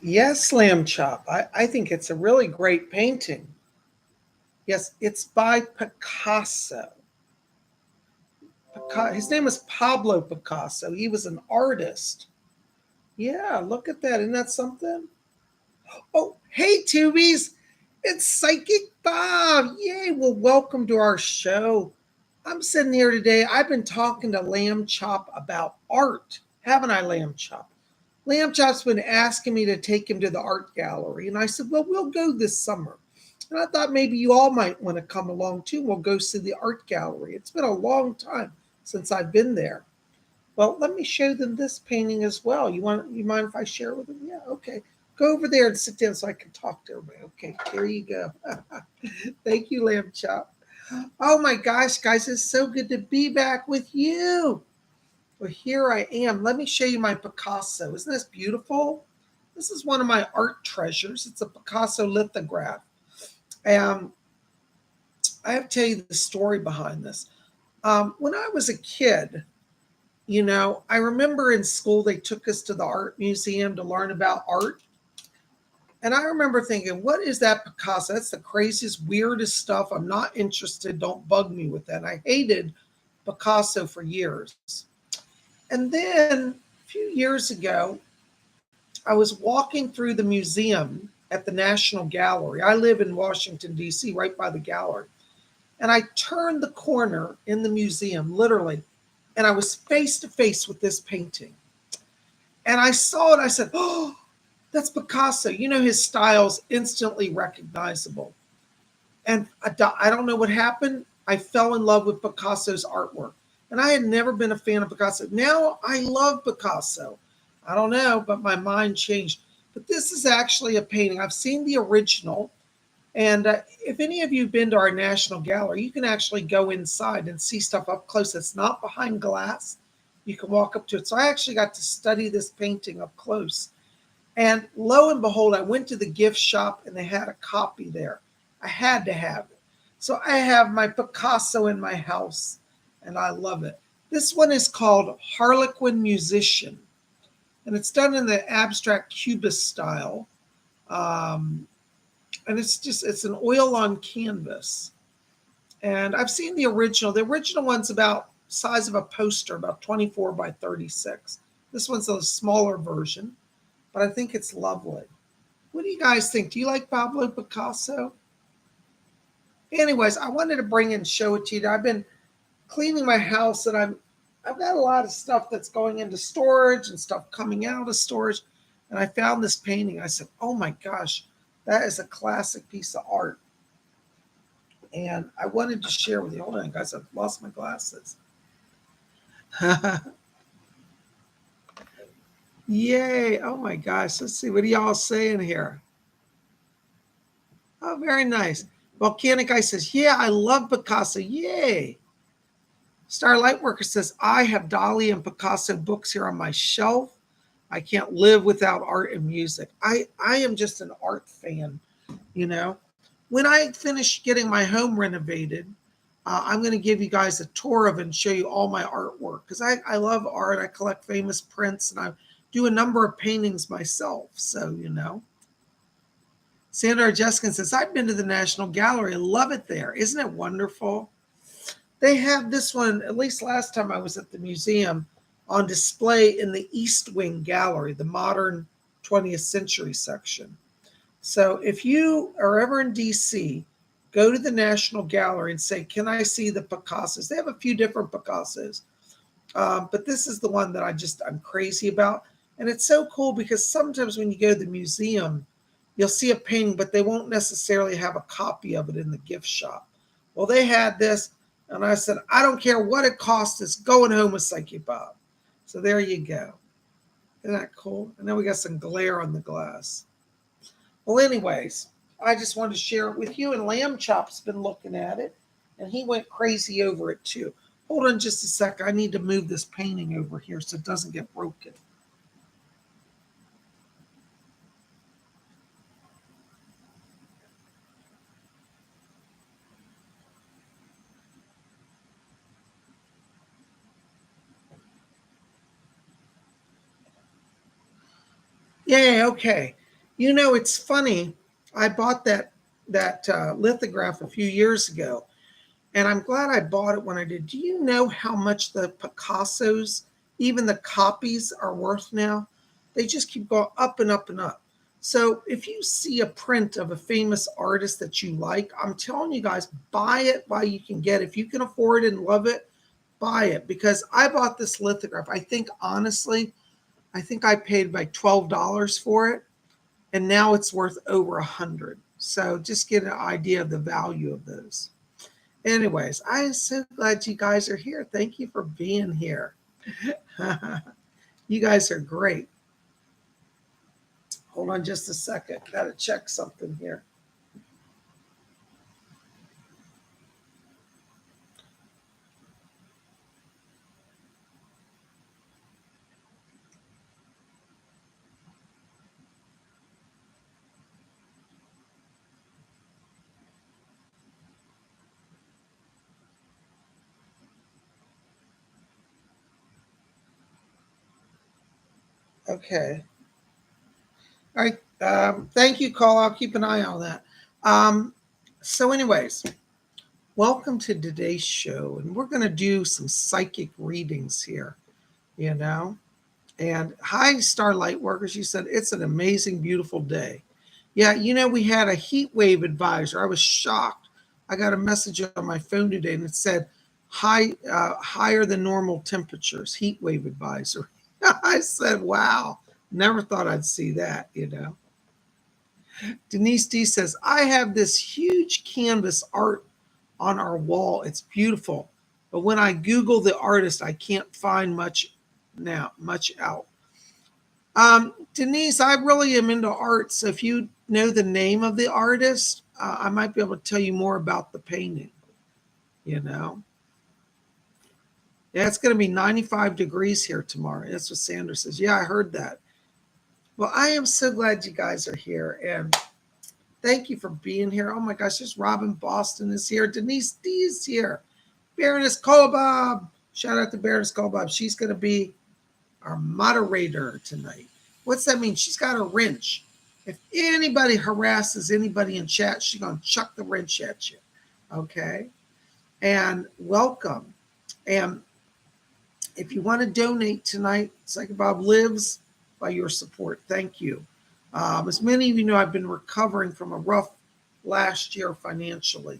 Yes, Lamb Chop. I think it's a really great painting. Yes, it's by Picasso. His name was Pablo Picasso. He was an artist. Yeah, look at that. Isn't that something? Oh, hey, Tubies. It's Psychic Bob. Yay. Well, welcome to our show. I'm sitting here today. I've been talking to Lamb Chop about art. Haven't I, Lamb Chop? Lamb Chop's been asking me to take him to the art gallery. And I said, well, we'll go this summer. And I thought maybe you all might want to come along too. We'll go see the art gallery. It's been a long time since I've been there. Well, let me show them this painting as well. You mind if I share it with them? Yeah, okay. Go over there and sit down so I can talk to everybody. Okay, here you go. Thank you, Lamb Chop. Oh my gosh, guys, it's so good to be back with you. Well, here I am. Let me show you my Picasso. Isn't this beautiful? This is one of my art treasures. It's a Picasso lithograph. Um, I have to tell you the story behind this. When I was a kid, I remember in school they took us to the art museum to learn about art. And I remember thinking, what is that Picasso? That's the craziest, weirdest stuff. I'm not interested. Don't bug me with that. I hated Picasso for years. And then a few years ago, I was walking through the museum at the National Gallery. I live in Washington, D.C., right by the gallery. And I turned the corner in the museum, literally, and I was face to face with this painting. And I saw it. I said, oh, that's Picasso. His style's instantly recognizable. And I don't know what happened. I fell in love with Picasso's artwork. And I had never been a fan of Picasso. Now I love Picasso. I don't know, but my mind changed. But this is actually a painting. I've seen the original. And if any of you have been to our National Gallery, you can actually go inside and see stuff up close. It's not behind glass. You can walk up to it. So I actually got to study this painting up close. And lo and behold, I went to the gift shop and they had a copy there. I had to have it. So I have my Picasso in my house and I love it. This one is called Harlequin Musician. And it's done in the abstract cubist style. And it's an oil on canvas. And I've seen the original. The original one's about size of a poster, about 24 by 36. This one's a smaller version, but I think it's lovely. What do you guys think? Do you like Pablo Picasso? Anyways, I wanted to bring and show it to you. I've been cleaning my house and I've got a lot of stuff that's going into storage and stuff coming out of storage. And I found this painting. I said, oh my gosh, that is a classic piece of art. And I wanted to share with you. Hold on, guys, I've lost my glasses. Yay. Oh my gosh. Let's see. What are y'all saying here? Oh, very nice. Volcanic Ice says, yeah, I love Picasso. Yay. Starlight Worker says, I have Dali and Picasso books here on my shelf. I can't live without art and music. I am just an art fan, When I finish getting my home renovated, I'm going to give you guys a tour of it and show you all my artwork because I love art. I collect famous prints and I do a number of paintings myself. So, Sandra Jeskin says, I've been to the National Gallery. I love it there. Isn't it wonderful? They have this one, at least last time I was at the museum, on display in the East Wing Gallery, the modern 20th century section. So if you are ever in DC, go to the National Gallery and say, can I see the Picassos? They have a few different Picassos, but this is the one that I'm crazy about. And it's so cool because sometimes when you go to the museum, you'll see a painting, but they won't necessarily have a copy of it in the gift shop. Well, they had this, and I said, I don't care what it costs, it's going home with Psychic Bob. So there you go. Isn't that cool? And then we got some glare on the glass. Well, anyways, I just wanted to share it with you. And Lamb Chop's been looking at it, and he went crazy over it too. Hold on just a sec. I need to move this painting over here so it doesn't get broken. Yay, okay. It's funny. I bought that lithograph a few years ago, and I'm glad I bought it when I did. Do you know how much the Picassos, even the copies, are worth now? They just keep going up and up and up. So if you see a print of a famous artist that you like, I'm telling you guys, buy it while you can get it. If you can afford it and love it, buy it. Because I bought this lithograph. I think, honestly, I think I paid like $12 for it, and now it's worth over 100. So just get an idea of the value of those. Anyways, I am so glad you guys are here. Thank you for being here. You guys are great. Hold on just a second. Got to check something here. Okay. All right. Thank you, Cole. I'll keep an eye on that. Anyways, welcome to today's show. And we're going to do some psychic readings here, you know. And hi, Starlight Workers. You said it's an amazing, beautiful day. Yeah, we had a heat wave advisor. I was shocked. I got a message on my phone today and it said higher than normal temperatures, heat wave advisory. I said, wow, never thought I'd see that. Denise D says, I have this huge canvas art on our wall. It's beautiful. But when I Google the artist, I can't find much out. Denise, I really am into art. So if you know the name of the artist, I might be able to tell you more about the painting. Yeah, it's going to be 95 degrees here tomorrow. That's what Sandra says. Yeah, I heard that. Well, I am so glad you guys are here. And thank you for being here. Oh my gosh, there's Robin Boston is here. Denise D is here. Baroness Kolobob. Shout out to Baroness Kolobob. She's going to be our moderator tonight. What's that mean? She's got a wrench. If anybody harasses anybody in chat, she's going to chuck the wrench at you. Okay? And welcome. And if you want to donate tonight, PsychicBob lives by your support. Thank you. As many of you know, I've been recovering from a rough last year financially.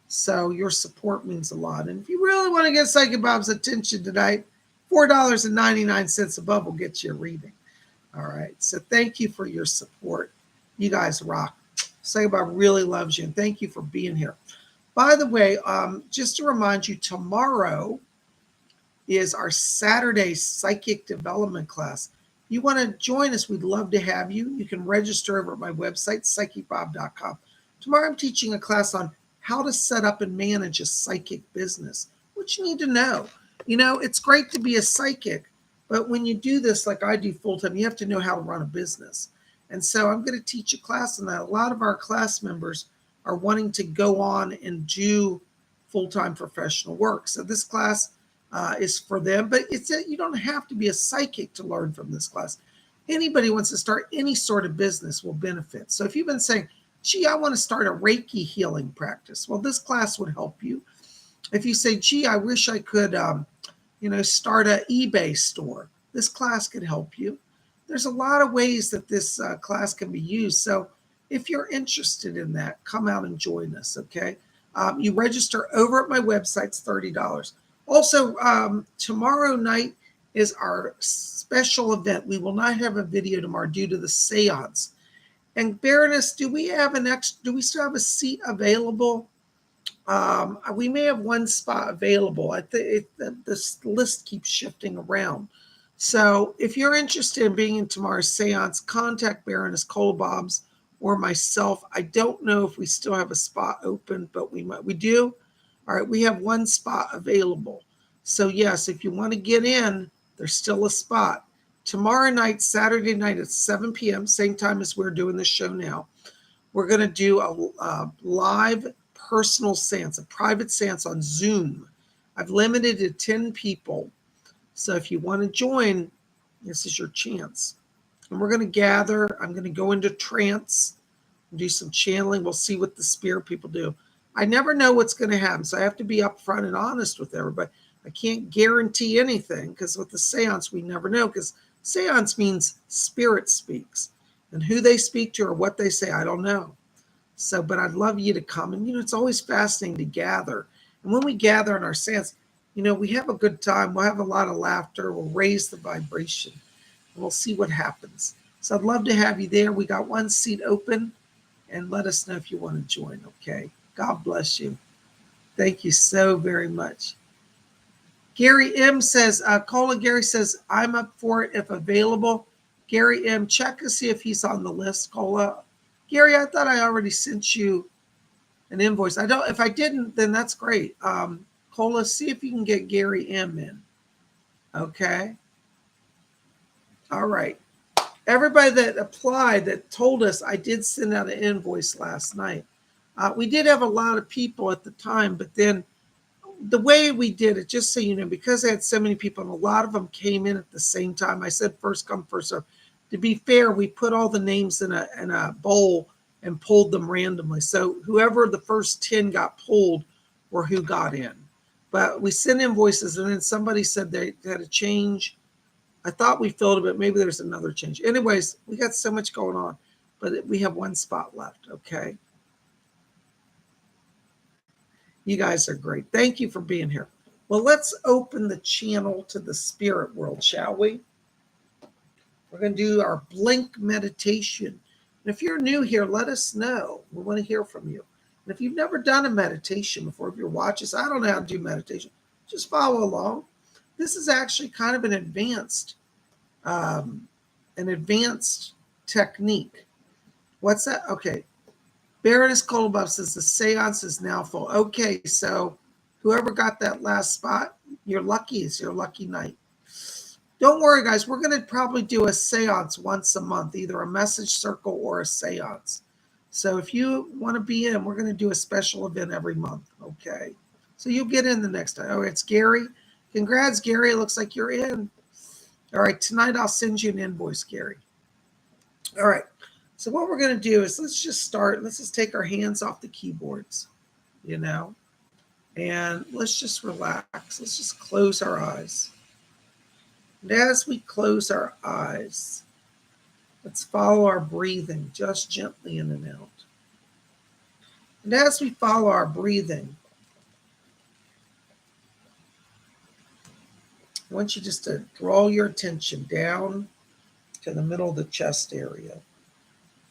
So your support means a lot. And if you really want to get PsychicBob's attention tonight, $4.99 above will get you a reading. All right. So thank you for your support. You guys rock. PsychicBob really loves you. And thank you for being here. By the way, just to remind you, tomorrow is our Saturday psychic development class. You want to join us, we'd love to have you. You can register over at my website, PsychicBob.com. Tomorrow I'm teaching a class on how to set up and manage a psychic business, which you need to know. It's great to be a psychic, but when you do this like I do full-time, you have to know how to run a business. And so I'm going to teach a class on that. A lot of our class members are wanting to go on and do full-time professional work. So this class is for them, but you don't have to be a psychic to learn from this class. Anybody who wants to start any sort of business will benefit. So if you've been saying, gee, I want to start a Reiki healing practice, well, this class would help you. If you say, gee, I wish I could, start an eBay store, this class could help you. There's a lot of ways that this class can be used. So if you're interested in that, come out and join us, okay? You register over at my website, it's $30. Also, tomorrow night is our special event. We will not have a video tomorrow due to the seance. And Baroness, do we still have a seat available? We may have one spot available. I think this list keeps shifting around. So if you're interested in being in tomorrow's seance, contact Baroness Kolobobs or myself. I don't know if we still have a spot open, but we do. All right, we have one spot available. So yes, if you want to get in, there's still a spot. Tomorrow night, Saturday night at 7 p.m., same time as we're doing this show now, we're going to do a live personal seance, a private seance on Zoom. I've limited it to 10 people. So if you want to join, this is your chance. And we're going to gather. I'm going to go into trance and do some channeling. We'll see what the spirit people do. I never know what's going to happen, so I have to be upfront and honest with everybody. I can't guarantee anything because with the seance, we never know, because seance means spirit speaks. And who they speak to or what they say, I don't know. So, but I'd love you to come. And, it's always fascinating to gather. And when we gather in our seance, we have a good time. We'll have a lot of laughter. We'll raise the vibration. And we'll see what happens. So I'd love to have you there. We got one seat open. And let us know if you want to join, okay? God bless you. Thank you so very much. Gary M says, Gary says, I'm up for it if available. Gary M, check to see if he's on the list, Cola. Gary, I thought I already sent you an invoice. If I didn't, then that's great. Cola, see if you can get Gary M in. Okay. All right. Everybody that applied that told us, I did send out an invoice last night. We did have a lot of people at the time, but then the way we did it, just so you know, because I had so many people and a lot of them came in at the same time, I said first come, first serve. To be fair, we put all the names in a bowl and pulled them randomly. So whoever the first 10 got pulled were who got in. But we sent invoices, and then somebody said they had a change. I thought we filled it, but maybe there's another change. Anyways, we got so much going on, but we have one spot left, okay? You guys are great. Thank you for being here. Well, let's open the channel to the spirit world, shall we? We're going to do our blink meditation. And if you're new here, let us know. We want to hear from you. And if you've never done a meditation before, if you're watching, I don't know how to do meditation, just follow along. This is actually kind of an advanced technique. What's that? Okay. Baroness Kolobov says the seance is now full. Okay, so whoever got that last spot, you're lucky. It's your lucky night. Don't worry, guys. We're going to probably do a seance once a month, either a message circle or a seance. So if you want to be in, we're going to do a special event every month, okay? So you'll get in the next time. Oh, it's Gary. Congrats, Gary. It looks like you're in. All right, tonight I'll send you an invoice, Gary. All right. So what we're going to do is let's just start. Let's just take our hands off the keyboards, and let's just relax. Let's just close our eyes. And as we close our eyes, let's follow our breathing just gently in and out. And as we follow our breathing, I want you just to draw your attention down to the middle of the chest area.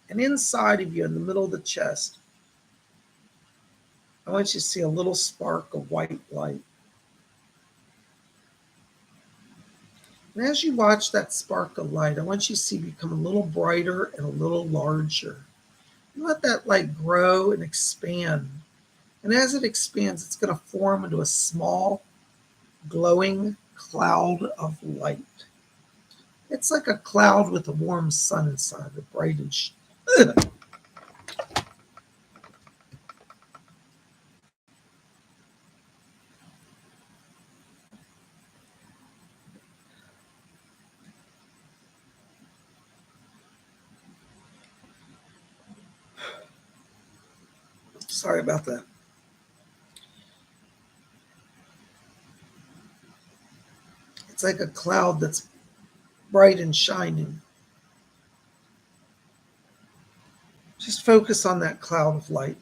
And inside of you, in the middle of the chest, I want you to see a little spark of white light. And as you watch that spark of light, I want you to see it become a little brighter and a little larger. And let that light grow and expand. And as it expands, it's going to form into a small, glowing cloud of light. It's like a cloud with a warm sun inside, a bright and sorry about that. It's like a cloud that's bright and shining. Just focus on that cloud of light.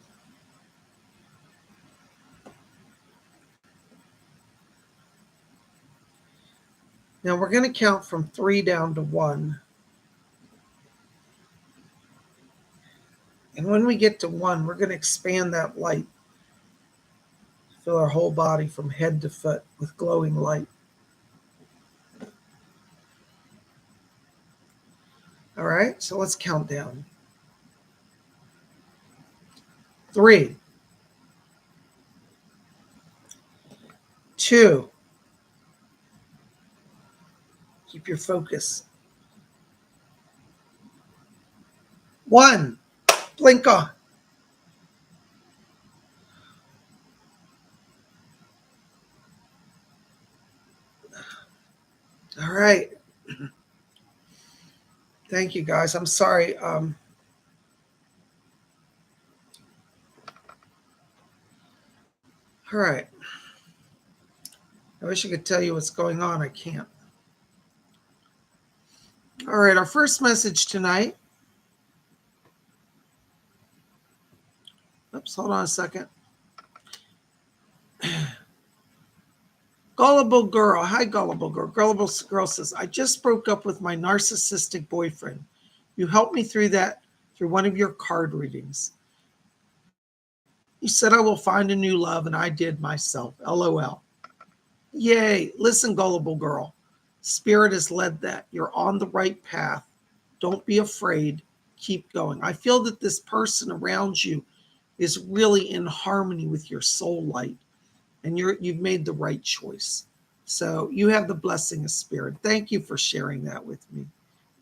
Now we're going to count from 3 down to 1. And when we get to 1, we're going to expand that light. Fill our whole body from head to foot with glowing light. All right, so let's count down. 3, 2, keep your focus. 1, blink on. All right. Thank you, guys. I'm sorry. All right. I wish I could tell you what's going on. I can't. All right. Our first message tonight. Oops. Hold on a second. Gullible girl. Hi, gullible girl. Gullible girl says, I just broke up with my narcissistic boyfriend. You helped me through that through one of your card readings. You said I will find a new love, and I did myself. LOL. Yay. Listen, gullible girl. Spirit has led that. You're on the right path. Don't be afraid. Keep going. I feel that this person around you is really in harmony with your soul light, and you've made the right choice. So you have the blessing of spirit. Thank you for sharing that with me.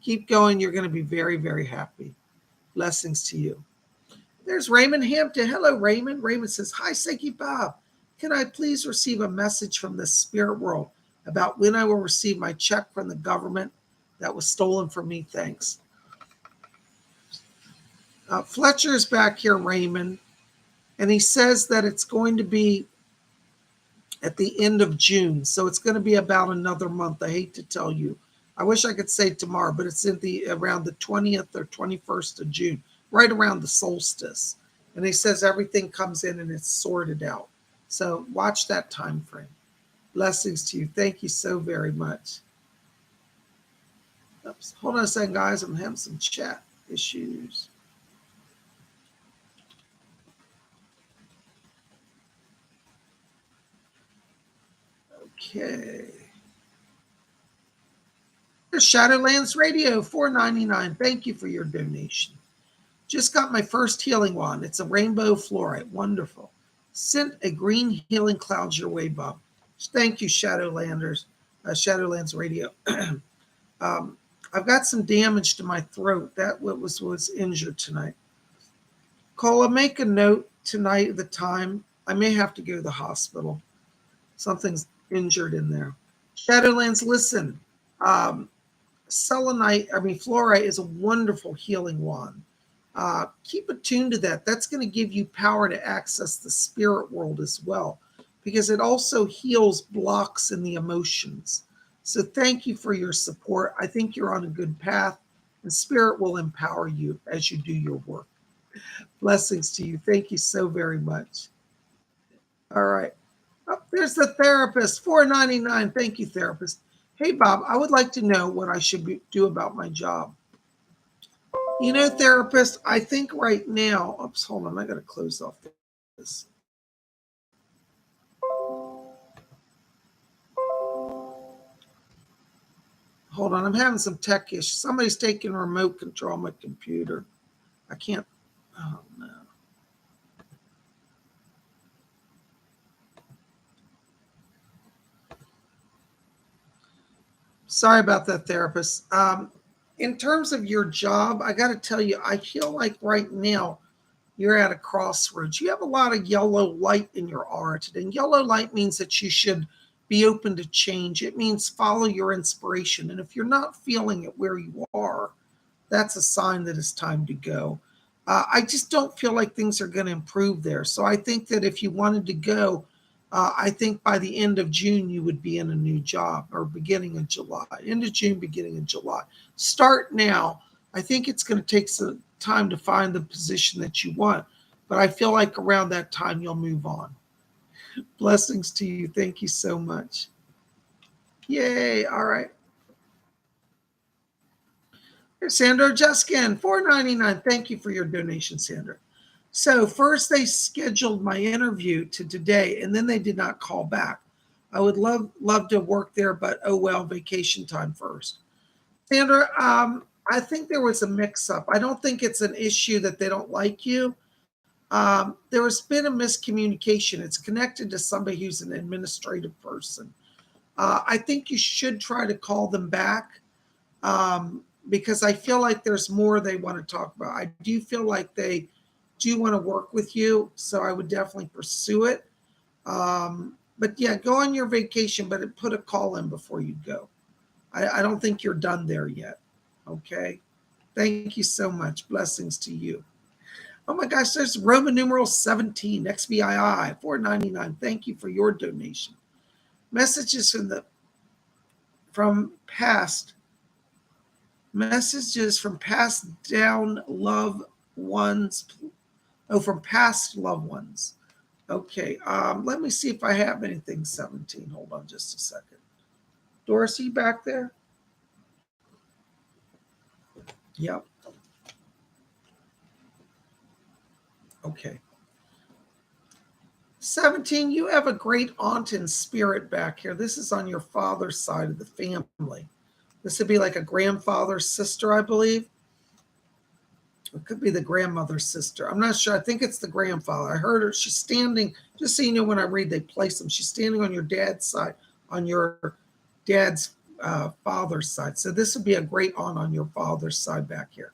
Keep going. You're going to be very, very happy. Blessings to you. There's Raymond Hampton. Hello, Raymond. Raymond says, Hi, Psychic Bob. Can I please receive a message from the spirit world about when I will receive my check from the government that was stolen from me? Thanks. Fletcher's back here, Raymond, and he says that it's going to be at the end of June. So it's going to be about another month. I hate to tell you. I wish I could say tomorrow, but it's around the 20th or 21st of June, right around the solstice. And he says everything comes in and it's sorted out. So watch that time frame. Blessings to you. Thank you so very much. Oops. Hold on a second, guys. I'm having some chat issues. Okay. Shadowlands Radio, $4.99. Thank you for your donation. Just got my first healing wand. It's a rainbow fluorite. Wonderful. Sent a green healing cloud your way, Bob. Thank you, Shadowlands Radio. I've got some damage to my throat. That was injured tonight. Cola, make a note tonight, the time. I may have to go to the hospital. Something's injured in there. Shadowlands, listen. Fluorite is a wonderful healing wand. Keep attuned to that. That's going to give you power to access the spirit world as well, because it also heals blocks in the emotions. So thank you for your support. I think you're on a good path, and spirit will empower you as you do your work. Blessings to you. Thank you so very much. All right. Oh, there's the therapist, $4.99. Thank you, therapist. Hey, Bob, I would like to know what I should do about my job. You know, therapist, I think right now, oops, hold on, I got to close off this. Hold on, I'm having some tech issues. Somebody's taking remote control of my computer. I can't, oh no. Sorry about that, therapist. In terms of your job, I got to tell you, I feel like right now you're at a crossroads. You have a lot of yellow light in your aura today. And yellow light means that you should be open to change. It means follow your inspiration. And if you're not feeling it where you are, that's a sign that it's time to go. I just don't feel like things are going to improve there. So I think that if you wanted to go, I think by the end of June, you would be in a new job, or beginning of July. End of June, beginning of July. Start now. I think it's going to take some time to find the position that you want, but I feel like around that time, you'll move on. Blessings to you. Thank you so much. Yay. All right. Here's Sandra Juskin, $4.99. Thank you for your donation, Sandra. So first they scheduled my interview to today, and then they did not call back. I would love to work there, but oh well, vacation time first. Sandra, I think there was a mix-up. I don't think it's an issue that they don't like you. There has been a miscommunication. It's connected to somebody who's an administrative person. I think you should try to call them back, because I feel like there's more they want to talk about. I do feel like they do want to work with you, so I would definitely pursue it. But yeah, go on your vacation, but put a call in before you go. I don't think you're done there yet. Okay. Thank you so much. Blessings to you. Oh my gosh, there's Roman numeral 17, XVII, $4.99. Thank you for your donation. Messages from past down loved ones. Oh, from past loved ones. Okay, let me see if I have anything 17. Hold on just a second. Doris, are you back there? Yep. Okay. 17, you have a great aunt in spirit back here. This is on your father's side of the family. This would be like a grandfather's sister, I believe. It could be the grandmother's sister. I'm not sure. I think it's the grandfather. I heard her. She's standing, just so you know, when I read, they place them. She's standing on your dad's side, on your dad's father's side. So this would be a great aunt on your father's side back here.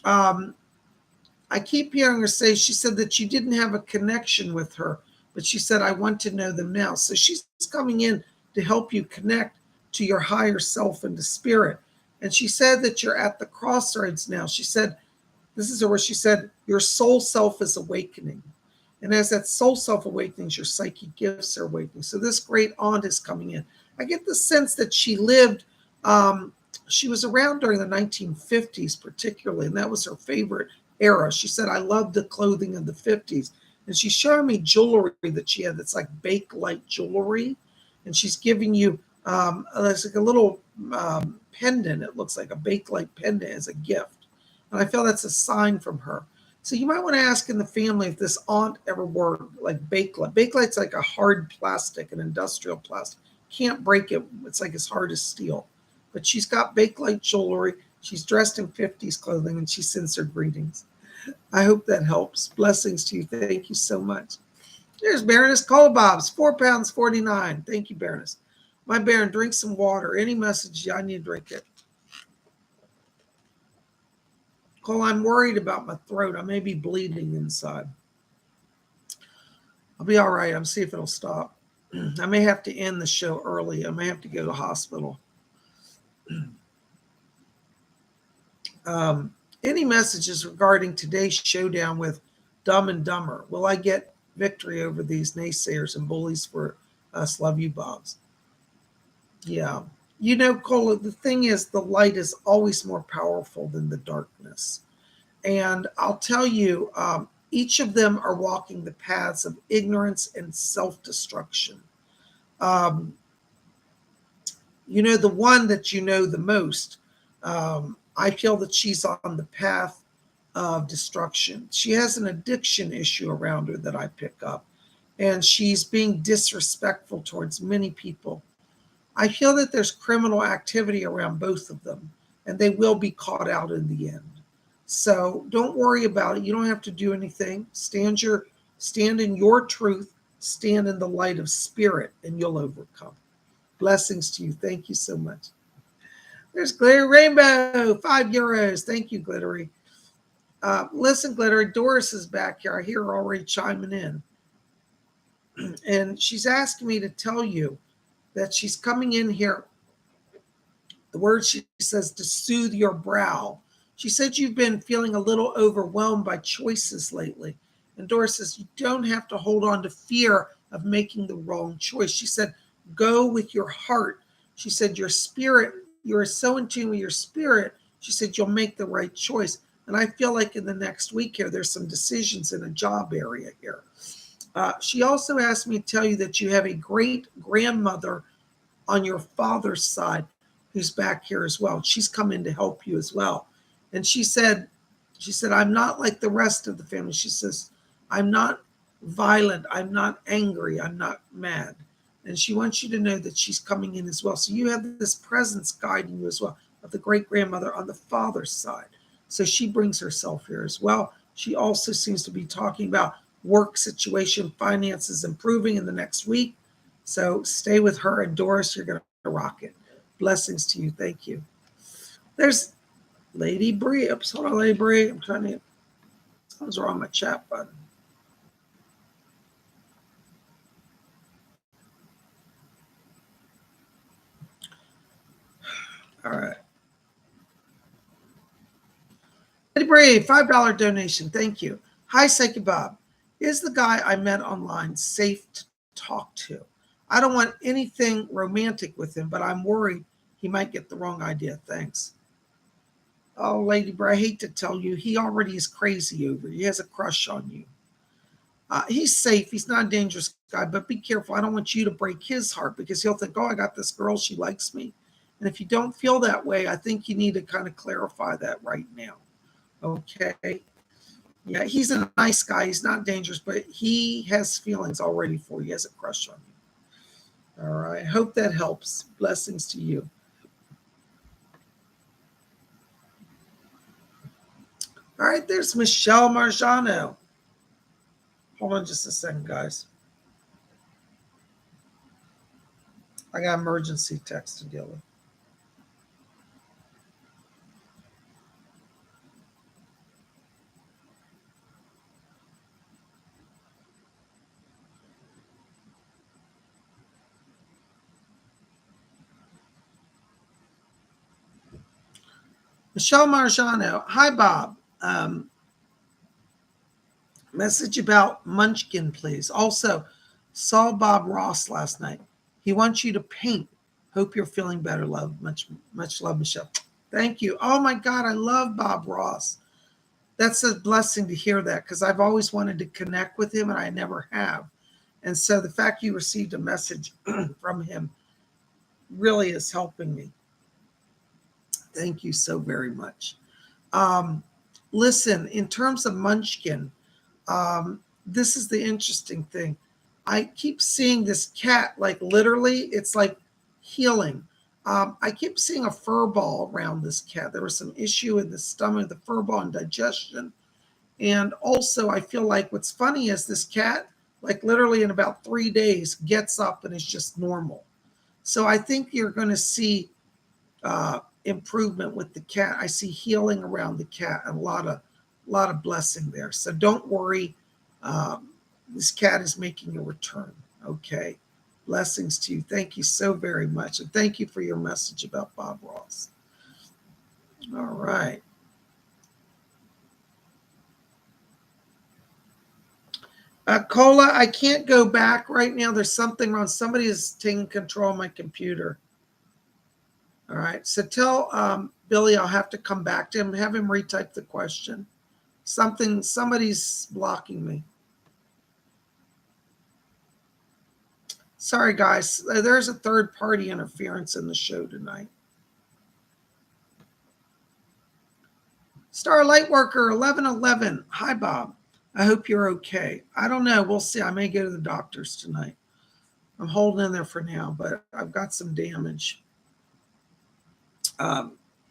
I keep hearing her say, she said that you didn't have a connection with her, but she said, I want to know them now. So she's coming in to help you connect to your higher self and to spirit. And she said that you're at the crossroads now. She said, this is where she said, your soul self is awakening. And as that soul self awakens, your psychic gifts are awakening. So this great aunt is coming in. I get the sense that she lived, she was around during the 1950s particularly, and that was her favorite era. She said, I love the clothing of the 50s. And she's showing me jewelry that she had that's like Bakelite jewelry. And she's giving you, it's like a little pendant. It looks like a Bakelite pendant as a gift. And I feel that's a sign from her. So you might want to ask in the family if this aunt ever wore like Bakelite. Bakelite's like a hard plastic, an industrial plastic. Can't break it. It's like as hard as steel. But she's got Bakelite jewelry. She's dressed in 50s clothing, and she sends her greetings. I hope that helps. Blessings to you. Thank you so much. There's Baroness Colabobs, £4.49. Thank you, Baroness. My Baron, drink some water. Any message, I need to drink it. Cole, I'm worried about my throat. I may be bleeding inside. I'll be all right. I'm see if it'll stop. I may have to end the show early. I may have to go to the hospital. Any messages regarding today's showdown with Dumb and Dumber? Will I get victory over these naysayers and bullies for us? Love you, Bobs. Yeah. You know, Cole, the thing is, the light is always more powerful than the darkness. And I'll tell you, each of them are walking the paths of ignorance and self-destruction. You know, the one that you know the most, I feel that she's on the path of destruction. She has an addiction issue around her that I pick up, and she's being disrespectful towards many people. I feel that there's criminal activity around both of them, and they will be caught out in the end. So don't worry about it. You don't have to do anything. Stand in your truth, stand in the light of spirit, and you'll overcome. Blessings to you. Thank you so much. There's Glittery Rainbow, €5. Thank you, Glittery. Listen, Glittery, Doris is back here. I hear her already chiming in. And she's asking me to tell you that she's coming in here. The word she says, to soothe your brow. She said you've been feeling a little overwhelmed by choices lately. And Doris says you don't have to hold on to fear of making the wrong choice. She said, go with your heart. She said, your spirit, you're so in tune with your spirit. She said, you'll make the right choice. And I feel like in the next week here, there's some decisions in a job area here. She also asked me to tell you that you have a great grandmother on your father's side who's back here as well. She's come in to help you as well. And she said, I'm not like the rest of the family. She says, I'm not violent. I'm not angry. I'm not mad. And she wants you to know that she's coming in as well. So you have this presence guiding you as well of the great grandmother on the father's side. So she brings herself here as well. She also seems to be talking about work situation, finances improving in the next week. So stay with her. And Doris, you're going to rock it. Blessings to you. Thank you. There's Lady Bree. Oops, hold on, Lady Bree. I'm trying to, something's wrong with my chat button. All right. Lady Brave, $5 donation. Thank you. Hi, Psychic Bob. Is the guy I met online safe to talk to? I don't want anything romantic with him, but I'm worried he might get the wrong idea. Thanks. Oh, Lady Brave, I hate to tell you, he already is crazy over you. He has a crush on you. He's safe. He's not a dangerous guy, but be careful. I don't want you to break his heart because he'll think, oh, I got this girl. She likes me. And if you don't feel that way, I think you need to kind of clarify that right now. Okay. Yeah, he's a nice guy. He's not dangerous, but he has feelings already for you. He has a crush on you. All right. Hope that helps. Blessings to you. All right. There's Michelle Marjano. Hold on just a second, guys. I got emergency text to deal with. Michelle Marjano. Hi, Bob. Message about Munchkin, please. Also, saw Bob Ross last night. He wants you to paint. Hope you're feeling better, love. Much love, Michelle. Thank you. Oh my God, I love Bob Ross. That's a blessing to hear that because I've always wanted to connect with him and I never have. And so the fact you received a message from him really is helping me. Thank you so very much. Listen, in terms of Munchkin, this is the interesting thing. I keep seeing this cat, like literally, it's like healing. I keep seeing a fur ball around this cat. There was some issue in the stomach, the fur ball, and digestion. And also, I feel like what's funny is this cat, like literally in about 3 days, gets up and is just normal. So I think you're going to see improvement with the cat. I see healing around the cat and a lot of blessing there. So don't worry. This cat is making a return. Okay. Blessings to you. Thank you so very much. And thank you for your message about Bob Ross. All right. Cola, I can't go back right now. There's something wrong. Somebody is taking control of my computer. All right. So tell Billy I'll have to come back to him, have him retype the question. Somebody's blocking me. Sorry, guys. There's a third party interference in the show tonight. Star Lightworker 1111. Hi, Bob. I hope you're okay. I don't know. We'll see. I may go to the doctor's tonight. I'm holding in there for now, but I've got some damage.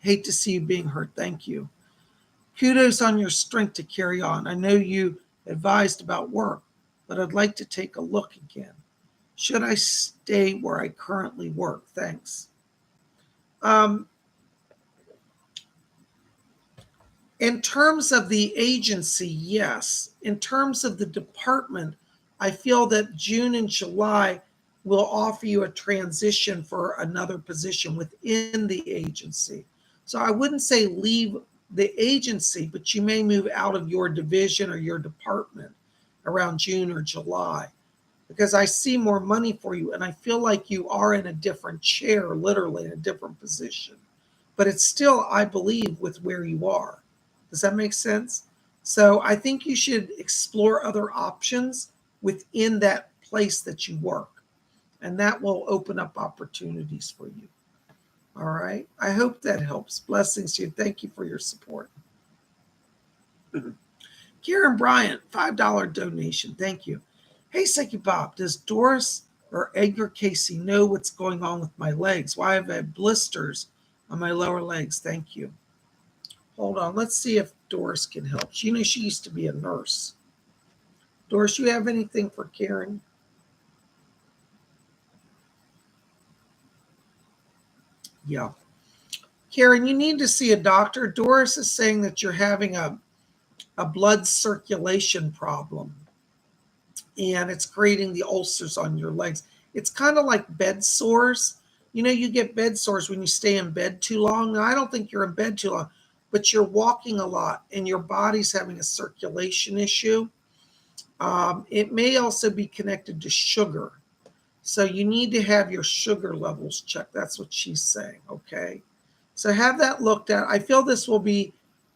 Hate to see you being hurt. Thank you. Kudos on your strength to carry on. I know you advised about work, but I'd like to take a look again. Should I stay where I currently work? Thanks. In terms of the agency, yes. In terms of the department, I feel that June and July will offer you a transition for another position within the agency. So I wouldn't say leave the agency, but you may move out of your division or your department around June or July because I see more money for you and I feel like you are in a different chair, literally in a different position. But it's still, I believe, with where you are. Does that make sense? So I think you should explore other options within that place that you work. And that will open up opportunities for you. All right. I hope that helps. Blessings to you. Thank you for your support. Karen Bryant, $5 donation. Thank you. Hey, Psychic Bob, does Doris or Edgar Casey know what's going on with my legs? Why have I had blisters on my lower legs? Thank you. Hold on. Let's see if Doris can help. She used to be a nurse. Doris, you have anything for Karen? Yeah. Karen, you need to see a doctor. Doris is saying that you're having a blood circulation problem and it's creating the ulcers on your legs. It's kind of like bed sores. You get bed sores when you stay in bed too long. Now, I don't think you're in bed too long, but you're walking a lot and your body's having a circulation issue. It may also be connected to sugar. So you need to have your sugar levels checked. That's what she's saying, okay? So have that looked at. I feel this will be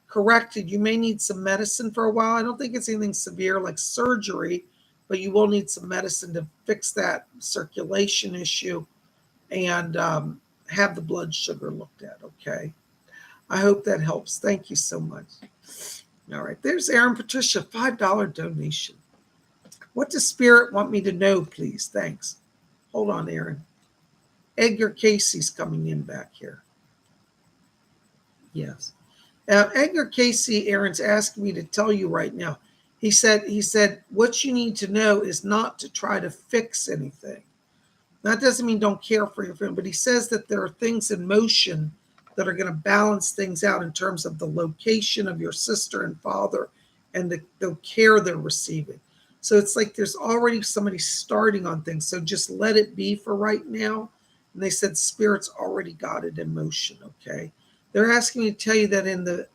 corrected. You may need some medicine for a while. I don't think it's anything severe like surgery, but you will need some medicine to fix that circulation issue and have the blood sugar looked at, okay? I hope that helps. Thank you so much. All right, there's Aaron Patricia, $5 donation. What does Spirit want me to know, please? Thanks. Hold on, Aaron. Edgar Casey's coming in back here. Yes. Edgar Casey, Aaron's asking me to tell you right now. He said, what you need to know is not to try to fix anything. That doesn't mean don't care for your friend, but he says that there are things in motion that are going to balance things out in terms of the location of your sister and father and the care they're receiving. So it's like there's already somebody starting on things. So just let it be for right now. And they said Spirit's already got it in motion, okay? They're asking me to tell you that in the,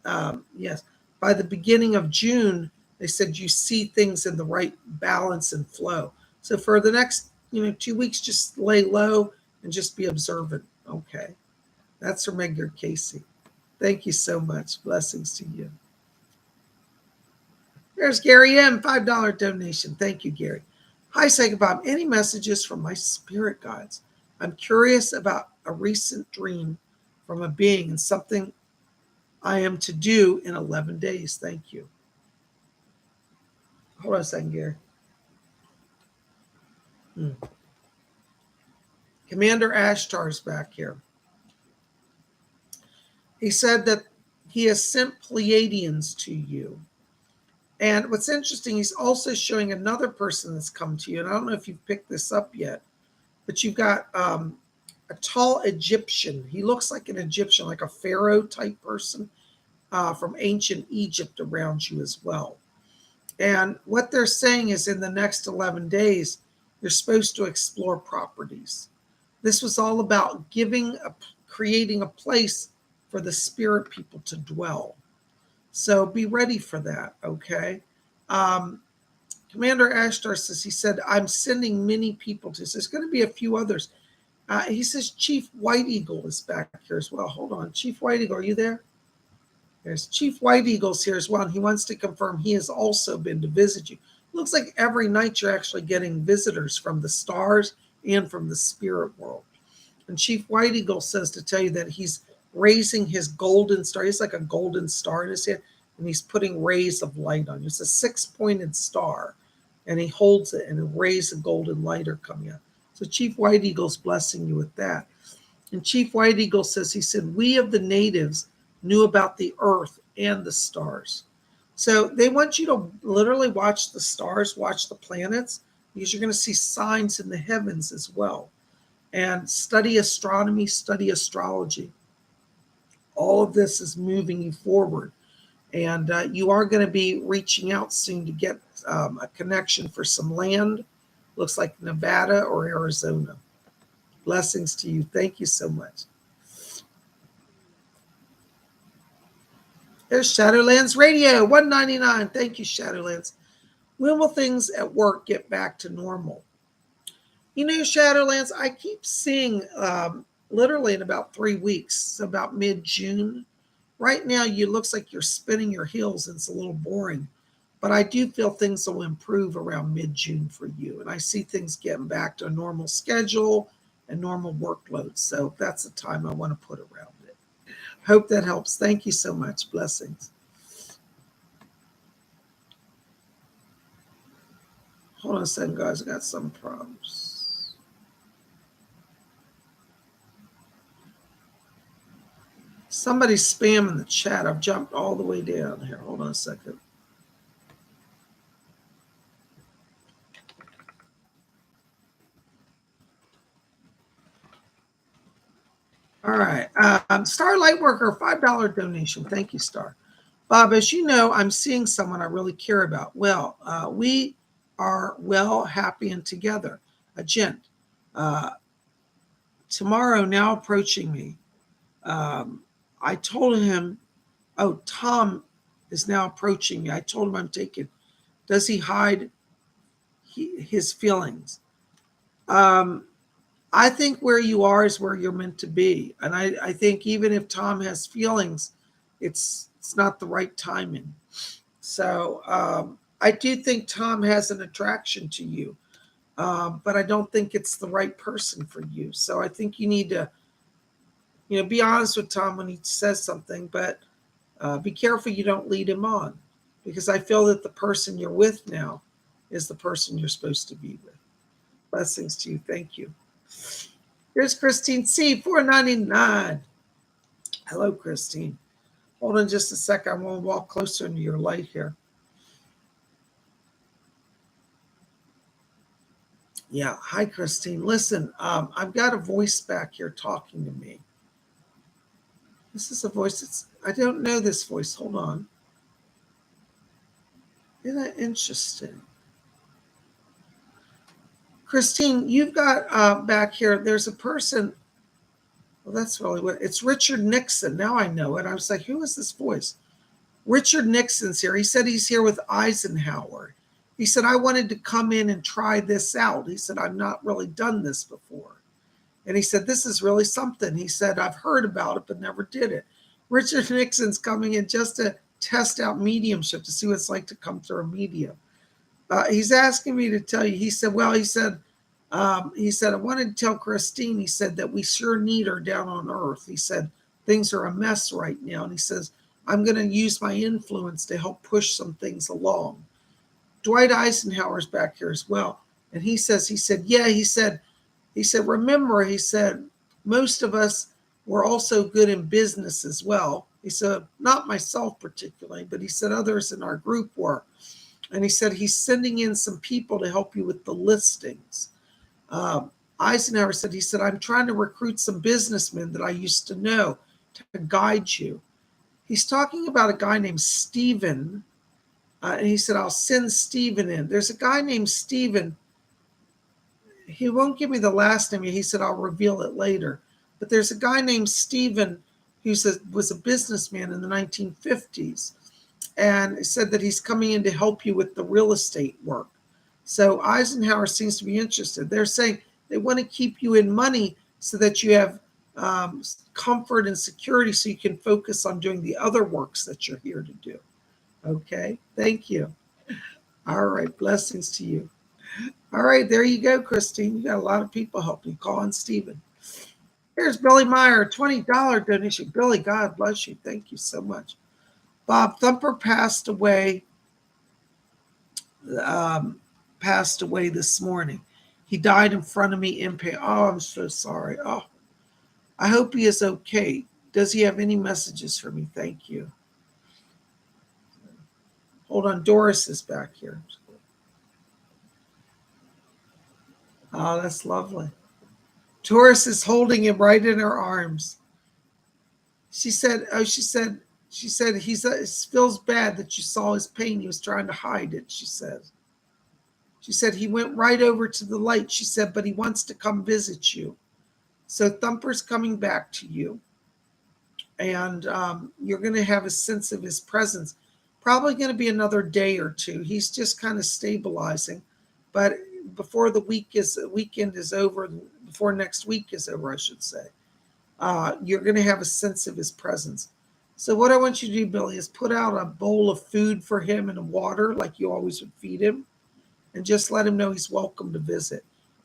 by the beginning of June, they said you see things in the right balance and flow. So for the next 2 weeks, just lay low and just be observant. Okay. That's from Edgar Casey. Thank you so much. Blessings to you. There's Gary M. $5 donation. Thank you, Gary. Hi, Psychic Bob. Any messages from my spirit guides? I'm curious about a recent dream from a being and something I am to do in 11 days. Thank you. Hold on a second, Gary. Commander Ashtar's back here. He said that he has sent Pleiadians to you. And what's interesting, he's also showing another person that's come to you. And I don't know if you've picked this up yet, but you've got a tall Egyptian. He looks like an Egyptian, like a pharaoh type person from ancient Egypt around you as well. And what they're saying is in the next 11 days, you're supposed to explore properties. This was all about creating a place for the spirit people to dwell. So be ready for that, okay? Commander Ashtar says, he said, I'm sending many people to this. There's going to be a few others. He says Chief White Eagle is back here as well. Hold on. Chief White Eagle, are you there? There's Chief White Eagle's here as well. And he wants to confirm he has also been to visit you. Looks like every night you're actually getting visitors from the stars and from the spirit world. And Chief White Eagle says to tell you that he's raising his golden star. He's like a golden star in his hand, and he's putting rays of light on you. It's a 6-pointed star, and he holds it, and rays of golden light are coming out. So Chief White Eagle's blessing you with that. And Chief White Eagle says, he said, we of the natives knew about the earth and the stars. So they want you to literally watch the stars, watch the planets, because you're going to see signs in the heavens as well. And study astronomy, study astrology. All of this is moving you forward. And you are going to be reaching out soon to get a connection for some land. Looks like Nevada or Arizona. Blessings to you. Thank you so much. There's Shadowlands Radio, $1.99. Thank you, Shadowlands. When will things at work get back to normal? Shadowlands, I keep seeing literally in about 3 weeks, about mid-June. Right now, it looks like you're spinning your heels and it's a little boring. But I do feel things will improve around mid-June for you. And I see things getting back to a normal schedule and normal workload. So that's the time I want to put around it. Hope that helps. Thank you so much. Blessings. Hold on a second, guys. I got some problems. Somebody's spamming the chat. I've jumped all the way down here. Hold on a second. All right. Starlight Worker, $5 donation. Thank you, Star. Bob, as you know, I'm seeing someone I really care about. Well, we are well, happy, and together. A gent. Tomorrow, now approaching me. I told him Oh, Tom is now approaching me. I told him I'm taking. Does he hide his feelings? I think where you are is where you're meant to be. And I think even if Tom has feelings, it's not the right timing. So I do think Tom has an attraction to you, but I don't think it's the right person for you. So I think you need to, be honest with Tom when he says something, but be careful you don't lead him on, because I feel that the person you're with now is the person you're supposed to be with. Blessings to you. Thank you. Here's Christine C. 499. Hello, Christine. Hold on just a second. I want to walk closer into your light here. Yeah. Hi, Christine. Listen, I've got a voice back here talking to me. This is a voice I don't know this voice. Hold on. Isn't that interesting? Christine, you've got back here, there's a person. Well, that's really what it's Richard Nixon. Now I know it. I was like, who is this voice? Richard Nixon's here. He said he's here with Eisenhower. He said, I wanted to come in and try this out. He said, I've not really done this before. And he said, this is really something. He said, I've heard about it, but never did it. Richard Nixon's coming in just to test out mediumship, to see what it's like to come through a medium. He's asking me to tell you, he said, I wanted to tell Christine, he said, that we sure need her down on earth. He said, things are a mess right now. And he says, I'm going to use my influence to help push some things along. Dwight Eisenhower's back here as well. And he said, remember, he said, most of us were also good in business as well. He said, not myself particularly, but he said others in our group were. And he said, he's sending in some people to help you with the listings. Eisenhower said, I'm trying to recruit some businessmen that I used to know to guide you. He's talking about a guy named Stephen. And he said, I'll send Stephen in. There's a guy named Stephen. He won't give me the last name. He said, I'll reveal it later. But there's a guy named Stephen who was a businessman in the 1950s. And said that he's coming in to help you with the real estate work. So Eisenhower seems to be interested. They're saying they want to keep you in money so that you have comfort and security, so you can focus on doing the other works that you're here to do. Okay, thank you. All right, blessings to you. All right, there you go, Christine. You got a lot of people helping you. Call on Stephen. Here's Billy Meyer, $20 donation. Billy, God bless you. Thank you so much. Bob Thumper passed away this morning. He died in front of me in pain. Oh, I'm so sorry. Oh, I hope he is okay. Does he have any messages for me? Thank you. Hold on. Doris is back here. Oh, that's lovely. Doris is holding him right in her arms. She said he feels bad that you saw his pain. He was trying to hide it, she said he went right over to the light, she said, but he wants to come visit you. So Thumper's coming back to you. And you're going to have a sense of his presence. Probably going to be another day or two. He's just kind of stabilizing. But before the weekend is over, before next week is over, I should say, you're going to have a sense of his presence. So what I want you to do, Billy, is put out a bowl of food for him and water like you always would feed him, and just let him know he's welcome to visit.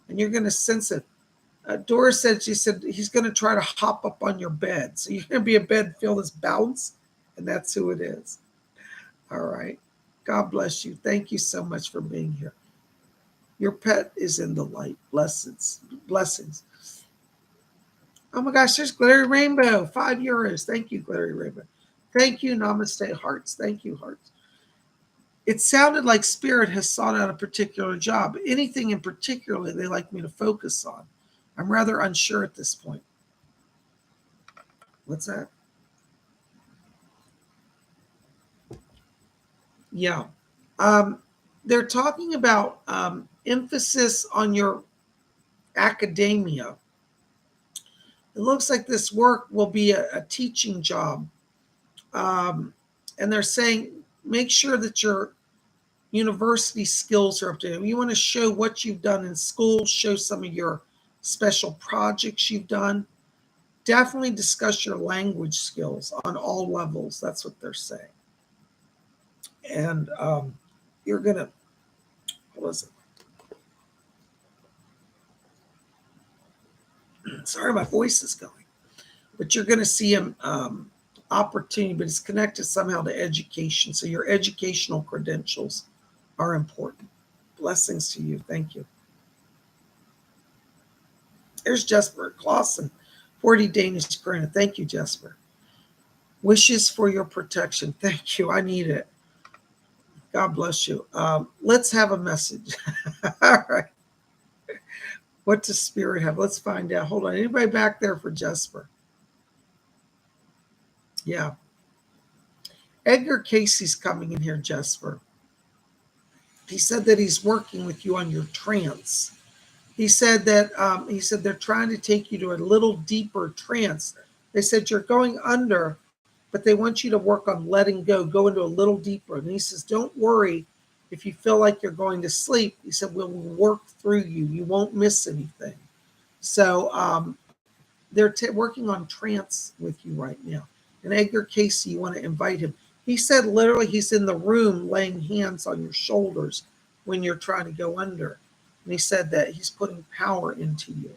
And you're going to sense it. Doris said, he's going to try to hop up on your bed. So you're going to be in bed, feel this bounce, and that's who it is. All right. God bless you. Thank you so much for being here. Your pet is in the light. Blessings. Oh my gosh, there's Glittery Rainbow, €5. Thank you, Glittery Rainbow. Thank you, Namaste Hearts. Thank you, Hearts. It sounded like Spirit has sought out a particular job. Anything in particular they like me to focus on? I'm rather unsure at this point. What's that? Yeah. They're talking about emphasis on your academia. It looks like this work will be a teaching job And they're saying, make sure that your university skills are up to date. You want to show what you've done in school, show some of your special projects you've done. Definitely discuss your language skills on all levels. That's what they're saying. And you're going to, what was it? Sorry, my voice is going. But you're going to see an opportunity, but it's connected somehow to education. So your educational credentials are important. Blessings to you. Thank you. There's Jesper Clausen, 40 Danish krona. Thank you, Jesper. Wishes for your protection. Thank you. I need it. God bless you. Let's have a message. All right. What does Spirit have? Let's find out. Hold on. Anybody back there for Jesper? Yeah. Edgar Casey's coming in here, Jesper. He said that he's working with you on your trance. He said that they're trying to take you to a little deeper trance. They said you're going under, but they want you to work on letting go into a little deeper. And he says, don't worry if you feel like you're going to sleep. He said, we'll work through you. You won't miss anything. So they're working on trance with you right now. And Edgar Casey, you want to invite him. He said literally he's in the room laying hands on your shoulders when you're trying to go under. And he said that he's putting power into you.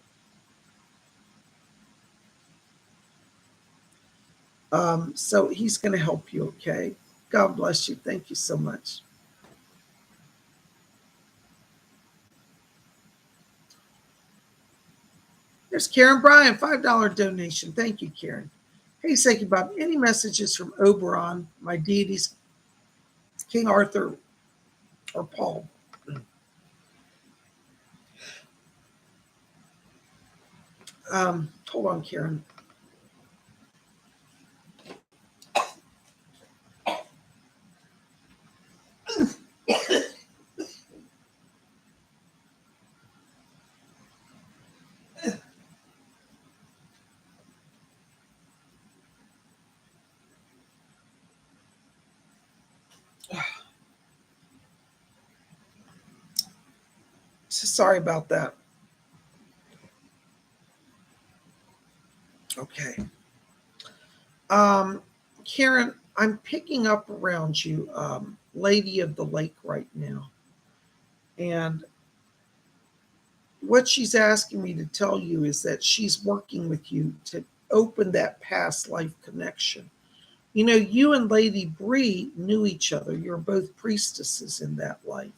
So he's going to help you, okay? God bless you. Thank you so much. There's Karen Bryan, $5 donation. Thank you, Karen. Hey, Psychic Bob, any messages from Oberon, my deities, King Arthur, or Paul? Hold on, Karen. Sorry about that. Okay. Karen, I'm picking up around you, Lady of the Lake right now. And what she's asking me to tell you is that she's working with you to open that past life connection. You know, you and Lady Bree knew each other. You're both priestesses in that life.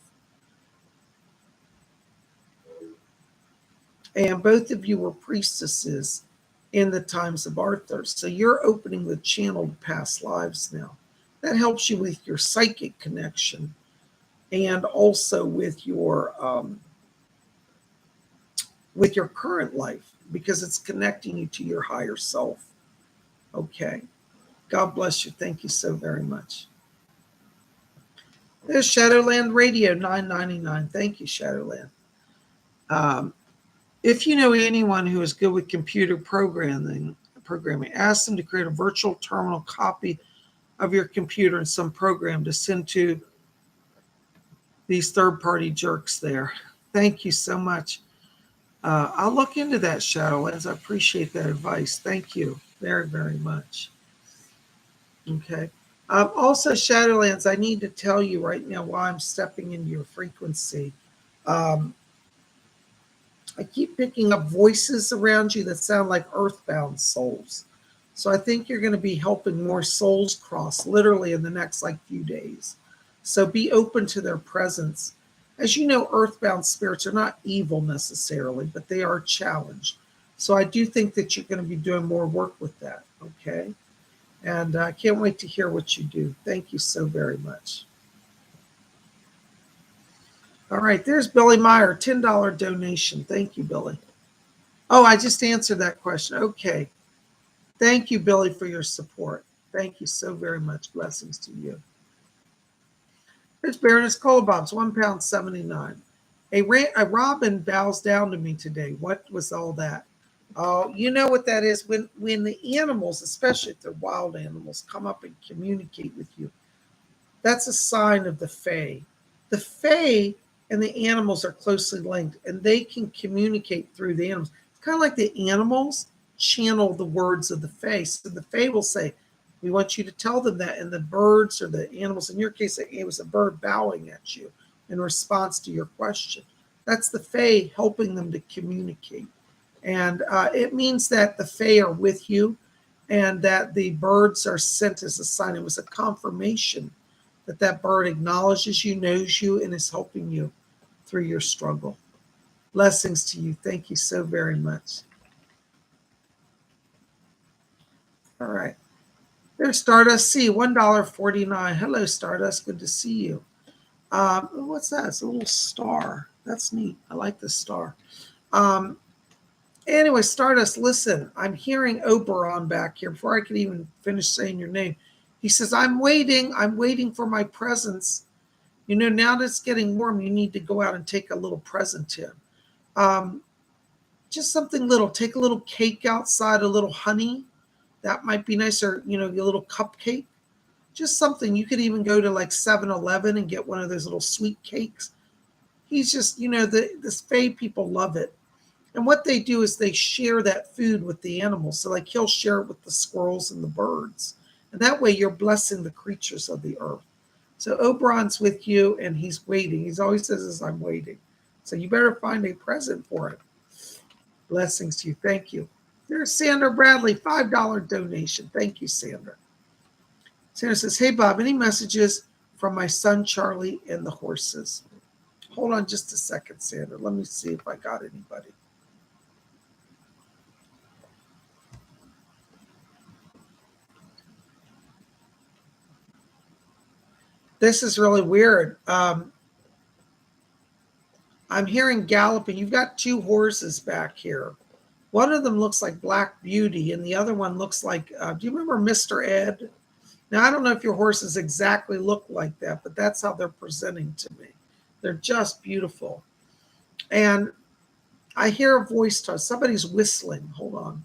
And both of you were priestesses in the times of Arthur. So you're opening the channel to past lives now. That helps you with your psychic connection and also with your current life, because it's connecting you to your higher self. Okay. God bless you. Thank you so very much. There's Shadowland Radio, $9.99. Thank you, Shadowland. If you know anyone who is good with computer programming, ask them to create a virtual terminal copy of your computer and some program to send to these third-party jerks there. Thank you so much. I'll look into that, Shadowlands. I appreciate that advice. Thank you very, very much. Okay. Also, Shadowlands, I need to tell you right now why I'm stepping into your frequency. I keep picking up voices around you that sound like earthbound souls. So I think you're going to be helping more souls cross literally in the next few days. So be open to their presence. As you know, earthbound spirits are not evil necessarily, but they are challenged. So I do think that you're going to be doing more work with that. Okay. And I can't wait to hear what you do. Thank you so very much. All right, there's Billy Meyer, $10 donation. Thank you, Billy. Oh, I just answered that question. Okay. Thank you, Billy, for your support. Thank you so very much. Blessings to you. There's Baroness Colobob's, £1.79. A robin bows down to me today. What was all that? Oh, you know what that is? When the animals, especially if they're wild animals, come up and communicate with you, that's a sign of the Fae. The Fae and the animals are closely linked, and they can communicate through the animals. It's kind of like the animals channel the words of the Fae. So the Fae will say, "We want you to tell them that," and the birds or the animals, in your case, it was a bird bowing at you in response to your question. That's the Fae helping them to communicate. And it means that the Fae are with you and that the birds are sent as a sign. It was a confirmation that that bird acknowledges you, knows you, and is helping you through your struggle. Blessings to you. Thank you so very much. All right. There's Stardust C, $1.49. Hello, Stardust. Good to see you. What's that? It's a little star. That's neat. I like this star. Um, Anyway, Stardust, listen, I'm hearing Oberon back here before I could even finish saying your name. He says, I'm waiting for my presents. Now that it's getting warm, you need to go out and take a little present to him. Just something little. Take a little cake outside, a little honey. That might be nice, or, your little cupcake. Just something. You could even go to like 7-Eleven and get one of those little sweet cakes. He's just, the Fae people love it. And what they do is they share that food with the animals. So like he'll share it with the squirrels and the birds. And that way you're blessing the creatures of the earth. So Oberon's with you and he's waiting. He's always says, I'm waiting. So you better find a present for him. Blessings to you. Thank you. There's Sandra Bradley, $5 donation. Thank you, Sandra. Sandra says, hey, Bob, any messages from my son, Charlie, and the horses? Hold on just a second, Sandra. Let me see if I got anybody. This is really weird. I'm hearing galloping. You've got two horses back here. One of them looks like Black Beauty, and the other one looks like, do you remember Mr. Ed? Now, I don't know if your horses exactly look like that, but that's how they're presenting to me. They're just beautiful. And I hear a voice talk. Somebody's whistling. Hold on.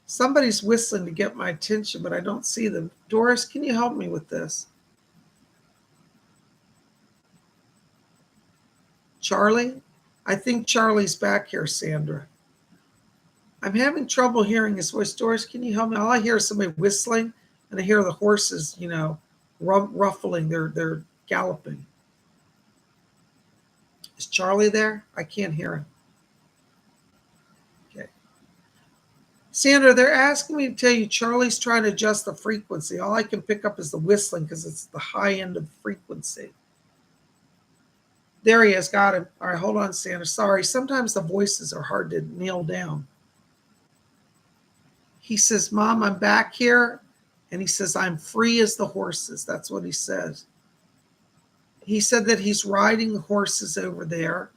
Somebody's whistling to get my attention, but I don't see them. Doris, can you help me with this? Charlie? I think Charlie's back here, Sandra. I'm having trouble hearing his voice. Doris, can you help me? All I hear is somebody whistling, and I hear the horses, ruffling. They're galloping. Is Charlie there? I can't hear him. Okay. Sandra, they're asking me to tell you Charlie's trying to adjust the frequency. All I can pick up is the whistling because it's the high end of the frequency. There he is. Got him. All right, hold on, Sandra. Sorry. Sometimes the voices are hard to nail down. He says, Mom, I'm back here. And he says, I'm free as the horses. That's what he says. He said that he's riding the horses over there.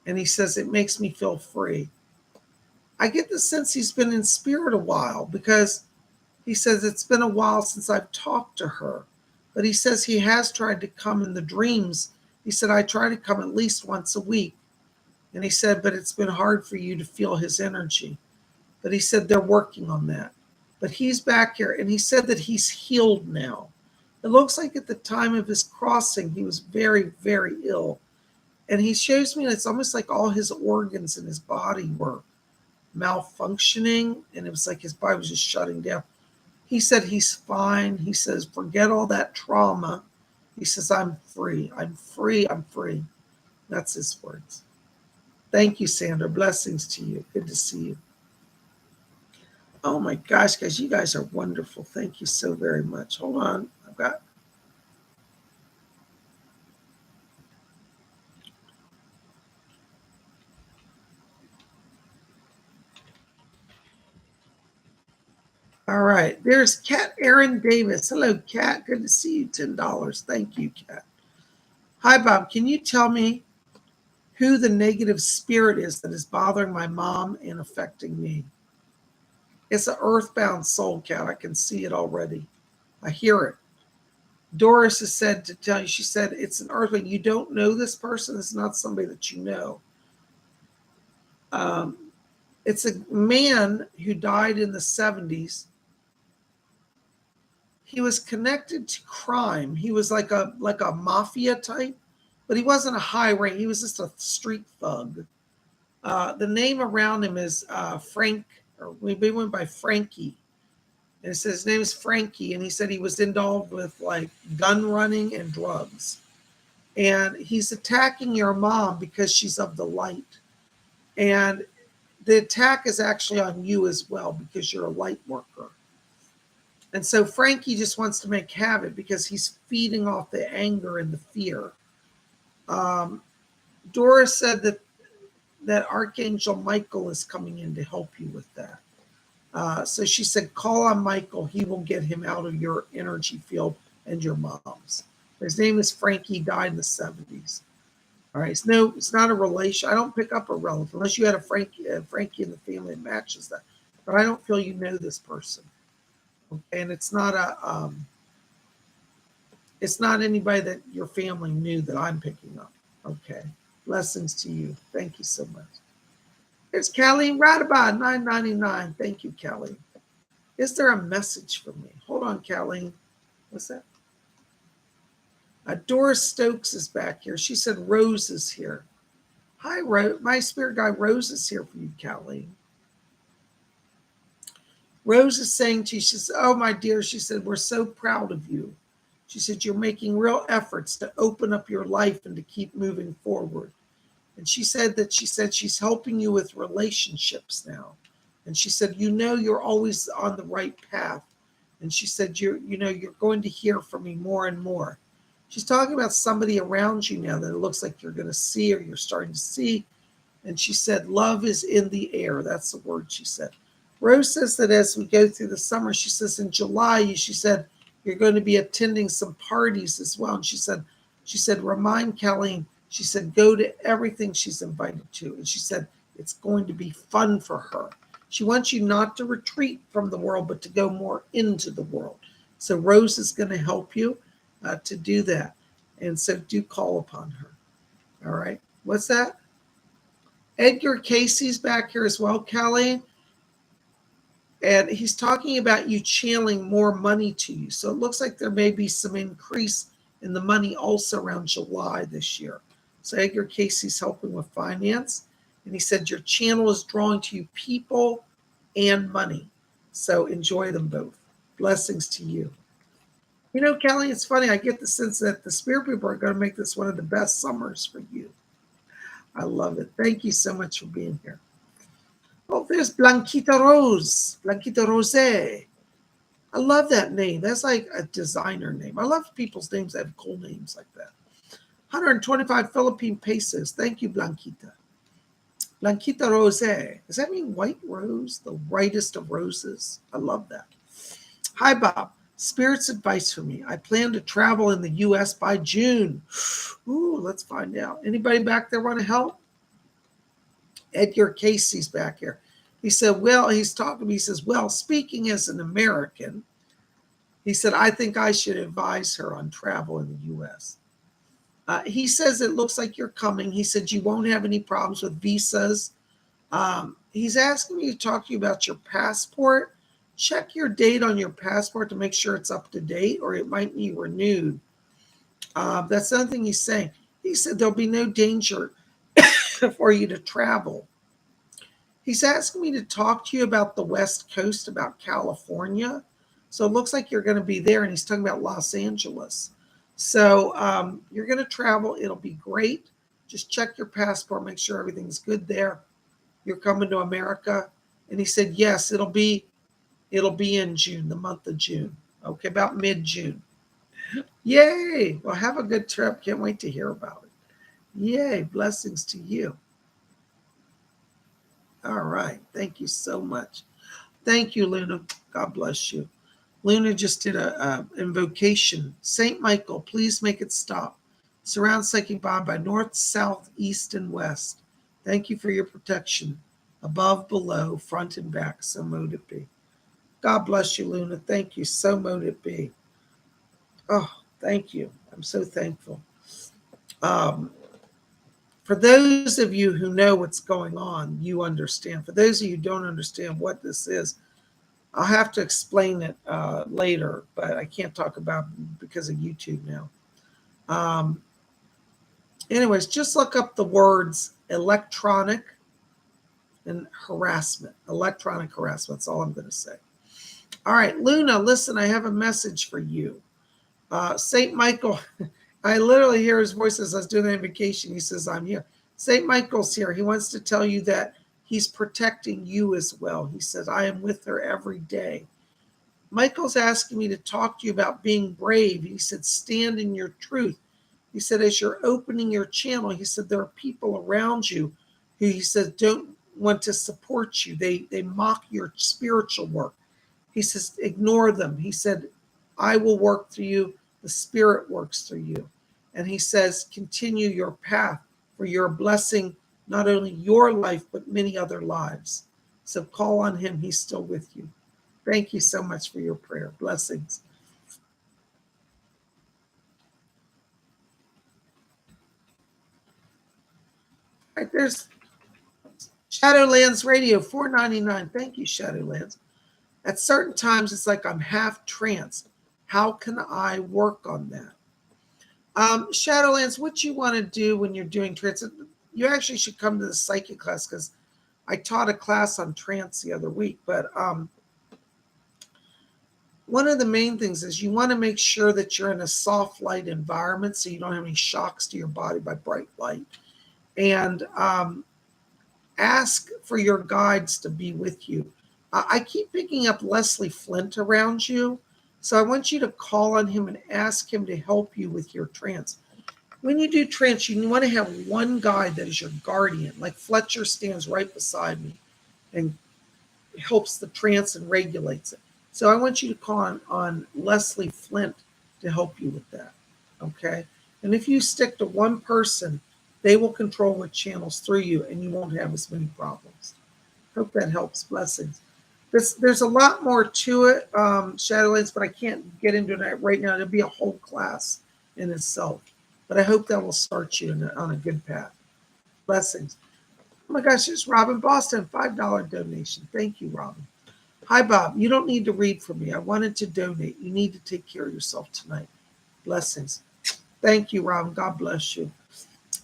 And he says, it makes me feel free. I get the sense he's been in spirit a while because he says it's been a while since I've talked to her. But he says he has tried to come in the dreams. He said, I try to come at least once a week. And he said, but it's been hard for you to feel his energy. But he said they're working on that. But he's back here, and he said that he's healed now. It looks like at the time of his crossing, he was very, very ill. And he shows me it's almost like all his organs in his body were malfunctioning, and it was like his body was just shutting down. He said he's fine. He says, forget all that trauma. He says, I'm free. I'm free. I'm free. That's his words. Thank you, Sandra. Blessings to you. Good to see you. Oh my gosh, guys, you guys are wonderful. Thank you so very much. Hold on. I've got. All right. There's Kat Erin Davis. Hello, Kat. Good to see you. $10. Thank you, Kat. Hi, Bob. Can you tell me who the negative spirit is that is bothering my mom and affecting me? It's an earthbound soul, Kat. I can see it already. I hear it. Doris has said to tell you, she said, it's an earthbound. You don't know this person. It's not somebody that you know. Um, it's a man who died in the 70s. He was connected to crime. He was like a mafia type, but he wasn't a high rank. He was just a street thug. The name around him is Frank, or we went by Frankie. And it says his name is Frankie, and he said he was involved with like gun running and drugs. And he's attacking your mom because she's of the light. And the attack is actually on you as well because you're a light worker. And so Frankie just wants to make havoc because he's feeding off the anger and the fear. Um, Doris said that Archangel Michael is coming in to help you with that. So she said, call on Michael. He will get him out of your energy field and your mom's. His name is Frankie, died in the 70s. All right. It's not a relation. I don't pick up a relative unless you had a Frankie in the family that matches that. But I don't feel you know this person. Okay? And it's not anybody that your family knew that I'm picking up. Okay. Blessings to you. Thank you so much. There's Colleen Radabod, $9.99. Thank you, Colleen. Is there a message for me? Hold on, Colleen. What's that? Doris Stokes is back here. She said Rose is here. Hi, Rose. My spirit guide Rose is here for you, Colleen. Rose is saying to you, she says, oh, my dear, she said, we're so proud of you. She said, you're making real efforts to open up your life and to keep moving forward. And she said she's helping you with relationships now. And she said, you're always on the right path. And she said, you're going to hear from me more and more. She's talking about somebody around you now that it looks like you're going to see or you're starting to see. And she said, love is in the air. That's the word she said. Rose says that as we go through the summer, she says in July, she said, you're going to be attending some parties as well. And she said, remind Colleen, she said, go to everything she's invited to. And she said, it's going to be fun for her. She wants you not to retreat from the world, but to go more into the world. So Rose is going to help you to do that. And so do call upon her. All right. What's that? Edgar Casey's back here as well, Colleen. And he's talking about you channeling more money to you. So it looks like there may be some increase in the money also around July this year. So Edgar Casey's helping with finance. And he said your channel is drawing to you people and money. So enjoy them both. Blessings to you. Kelly, it's funny. I get the sense that the spirit people are going to make this one of the best summers for you. I love it. Thank you so much for being here. Oh, there's Blanquita Rose. Blanquita Rose. I love that name. That's like a designer name. I love people's names that have cool names like that. 125 Philippine pesos. Thank you, Blanquita. Blanquita Rose. Does that mean white rose? The whitest of roses? I love that. Hi, Bob. Spirit's advice for me. I plan to travel in the U.S. by June. Ooh, let's find out. Anybody back there want to help? Edgar Casey's back here. He said, he's talking to me. He says, speaking as an American, he said, I think I should advise her on travel in the U.S. He says, it looks like you're coming. He said, you won't have any problems with visas. He's asking me to talk to you about your passport. Check your date on your passport to make sure it's up to date, or it might be renewed. That's the other thing he's saying. He said there'll be no danger for you to travel. He's asking me to talk to you about the West Coast, about California. So it looks like you're going to be there, and he's talking about Los Angeles. So you're going to travel. It'll be great. Just check your passport, make sure everything's good there. You're coming to America. And he said, yes, it'll be in June, the month of June. Okay, about mid-June. Yay! Well, have a good trip. Can't wait to hear about it. Yay! Blessings to you. All right. Thank you so much. Thank you, Luna. God bless you. Luna just did a invocation. Saint Michael, please make it stop. Surround Psychic Bob by north, south, east, and west. Thank you for your protection. Above, below, front, and back. So mote it be. God bless you, Luna. Thank you. So mote it be. Oh, thank you. I'm so thankful. For those of you who know what's going on, you understand. For those of you who don't understand what this is, I'll have to explain it later, but I can't talk about it because of YouTube now. Anyways, just look up the words electronic and harassment. Electronic harassment. That's all I'm going to say. All right, Luna, listen, I have a message for you. St. Michael, I literally hear his voice as I was doing the invocation. He says, I'm here. St. Michael's here. He wants to tell you that he's protecting you as well. He says, I am with her every day. Michael's asking me to talk to you about being brave. He said, stand in your truth. He said, as you're opening your channel, he said, there are people around you who, he said, don't want to support you. They mock your spiritual work. He says, ignore them. He said, I will work through you. The Spirit works through you. And he says, continue your path, for you're blessing not only your life, but many other lives. So call on him. He's still with you. Thank you so much for your prayer. Blessings. All right, there's Shadowlands Radio, $4.99. Thank you, Shadowlands. At certain times, it's like I'm half tranced. How can I work on that? Shadowlands, what you want to do when you're doing trance, you actually should come to the psychic class because I taught a class on trance the other week. But one of the main things is you want to make sure that you're in a soft light environment so you don't have any shocks to your body by bright light. And ask for your guides to be with you. I keep picking up Leslie Flint around you. So I want you to call on him and ask him to help you with your trance. When you do trance, you want to have one guide that is your guardian. Like Fletcher stands right beside me and helps the trance and regulates it. So I want you to call on Leslie Flint to help you with that. Okay? And if you stick to one person, they will control what channels through you and you won't have as many problems. Hope that helps. Blessings. There's a lot more to it, Shadowlands, but I can't get into that right now. It'll be a whole class in itself. But I hope that will start you on a good path. Blessings. Oh my gosh, it's Robin Boston, $5 donation. Thank you, Robin. Hi, Bob. You don't need to read for me. I wanted to donate. You need to take care of yourself tonight. Blessings. Thank you, Robin. God bless you.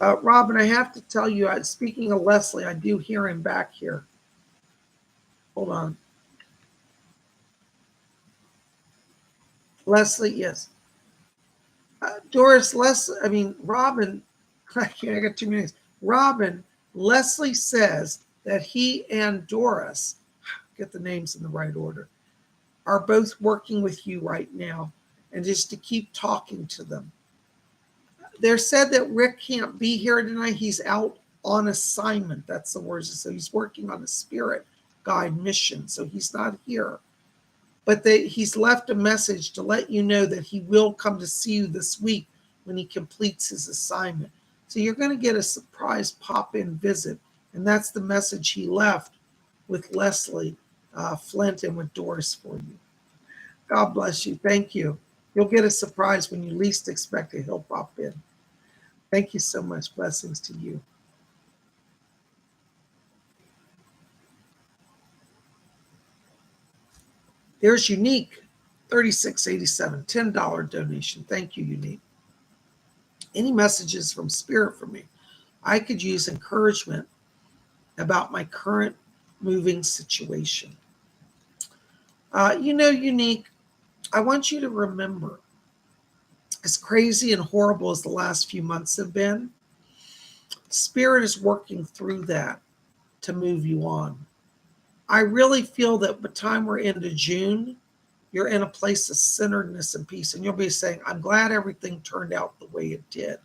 Robin, I have to tell you, speaking of Leslie, I do hear him back here. Hold on. Leslie, yes. Doris, Robin, I got 2 minutes. Robin, Leslie says that he and Doris, get the names in the right order, are both working with you right now, and just to keep talking to them. They're said that Rick can't be here tonight. He's out on assignment. That's the words. So he's working on a spirit guide mission. So he's not here. But he's left a message to let you know that he will come to see you this week when he completes his assignment. So you're going to get a surprise pop-in visit. And that's the message he left with Leslie Flint and with Doris for you. God bless you. Thank you. You'll get a surprise when you least expect it. He'll pop in. Thank you so much. Blessings to you. There's Unique, $36.87, $10 donation. Thank you, Unique. Any messages from Spirit for me? I could use encouragement about my current moving situation. Unique, I want you to remember, as crazy and horrible as the last few months have been, Spirit is working through that to move you on. I really feel that by the time we're into June, you're in a place of centeredness and peace. And you'll be saying, I'm glad everything turned out the way it did.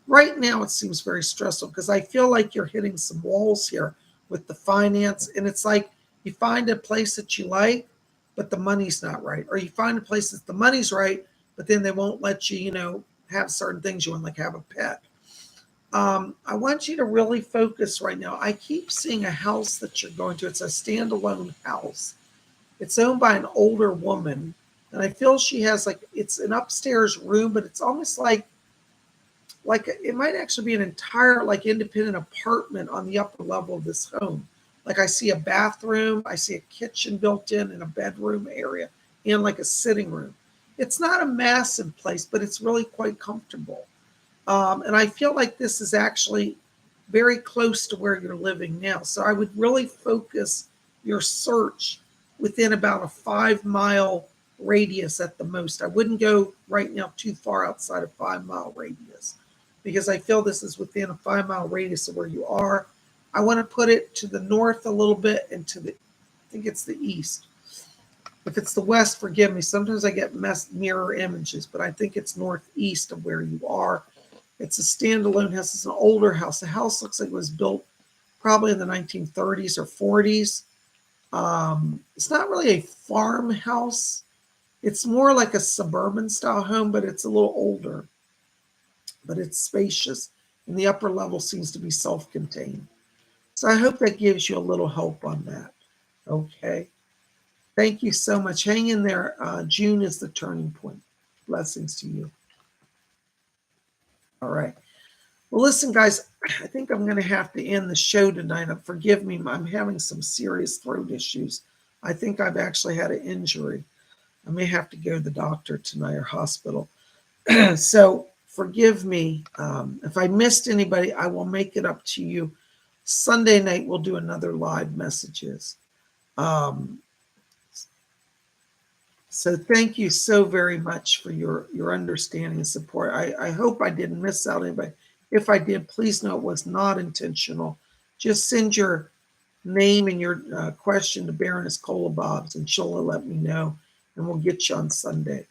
Right now, it seems very stressful because I feel like you're hitting some walls here with the finance. And it's like you find a place that you like, but the money's not right. Or you find a place that the money's right, but then they won't let you, have certain things you want, like have a pet. I want you to really focus right now. I keep seeing a house that you're going to. It's a standalone house. It's owned by an older woman. And I feel she has it's an upstairs room, but it's almost like like it might actually be an entire like independent apartment on the upper level of this home. Like I see a bathroom, I see a kitchen built in and a bedroom area and like a sitting room. It's not a massive place, but it's really quite comfortable. And I feel like this is actually very close to where you're living now. So I would really focus your search within about a 5 mile radius at the most. I wouldn't go right now too far outside a 5 mile radius because I feel this is within a 5 mile radius of where you are. I want to put it to the north a little bit and to the, I think it's the east. If it's the west, forgive me. Sometimes I get mirror images, but I think it's northeast of where you are. It's a standalone house. It's an older house. The house looks like it was built probably in the 1930s or 40s. It's not really a farmhouse. It's more like a suburban style home, but it's a little older. But it's spacious, and the upper level seems to be self-contained. So I hope that gives you a little help on that. Okay. Thank you so much. Hang in there. June is the turning point. Blessings to you. All right. Well, listen, guys, I think I'm going to have to end the show tonight. Forgive me. I'm having some serious throat issues. I think I've actually had an injury. I may have to go to the doctor tonight or hospital. So forgive me. If I missed anybody, I will make it up to you. Sunday night, we'll do another live messages. So thank you so very much for your understanding and support. I hope I didn't miss out anybody. If I did, please know it was not intentional. Just send your name and your question to Baroness Cola Bobs, and she'll let me know, and we'll get you on Sunday.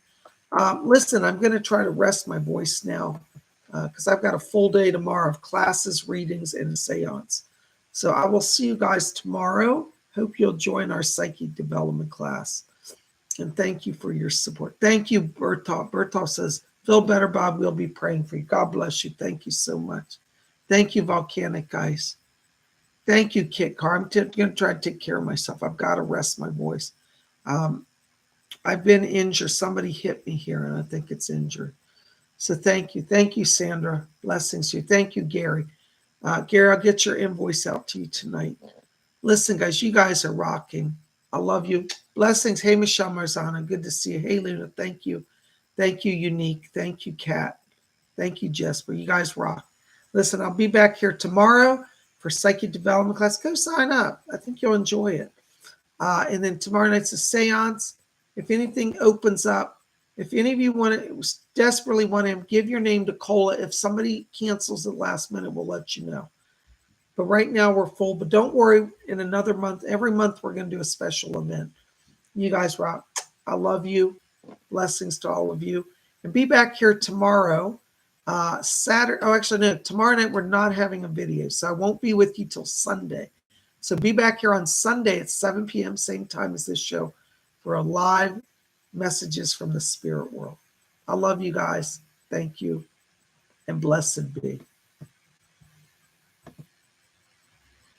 Listen, I'm going to try to rest my voice now because I've got a full day tomorrow of classes, readings, and a seance. So I will see you guys tomorrow. Hope you'll join our psychic development class. And thank you for your support. Thank you, Bertov. Bertov says, feel better, Bob. We'll be praying for you. God bless you. Thank you so much. Thank you, Volcanic Guys. Thank you, Kit Car. I'm going to try to take care of myself. I've got to rest my voice. I've been injured. Somebody hit me here, and I think it's injured. So thank you. Thank you, Sandra. Blessings to you. Thank you, Gary. Gary, I'll get your invoice out to you tonight. Listen, guys, you guys are rocking. I love you. Blessings. Hey, Michelle Marzana. Good to see you. Hey, Luna. Thank you. Thank you, Unique. Thank you, Kat. Thank you, Jesper. You guys rock. Listen, I'll be back here tomorrow for psychic development class. Go sign up. I think you'll enjoy it. And then tomorrow night's a seance. If anything opens up, if any of you desperately want to give your name to Cola, if somebody cancels at the last minute, we'll let you know. But right now we're full. But don't worry, in another month, every month we're going to do a special event. You guys rock. I love you. Blessings to all of you. And be back here tomorrow. Saturday. Oh, actually, no. Tomorrow night we're not having a video, so I won't be with you till Sunday. So be back here on Sunday at 7 p.m., same time as this show, for a live messages from the spirit world. I love you guys. Thank you. And blessed be.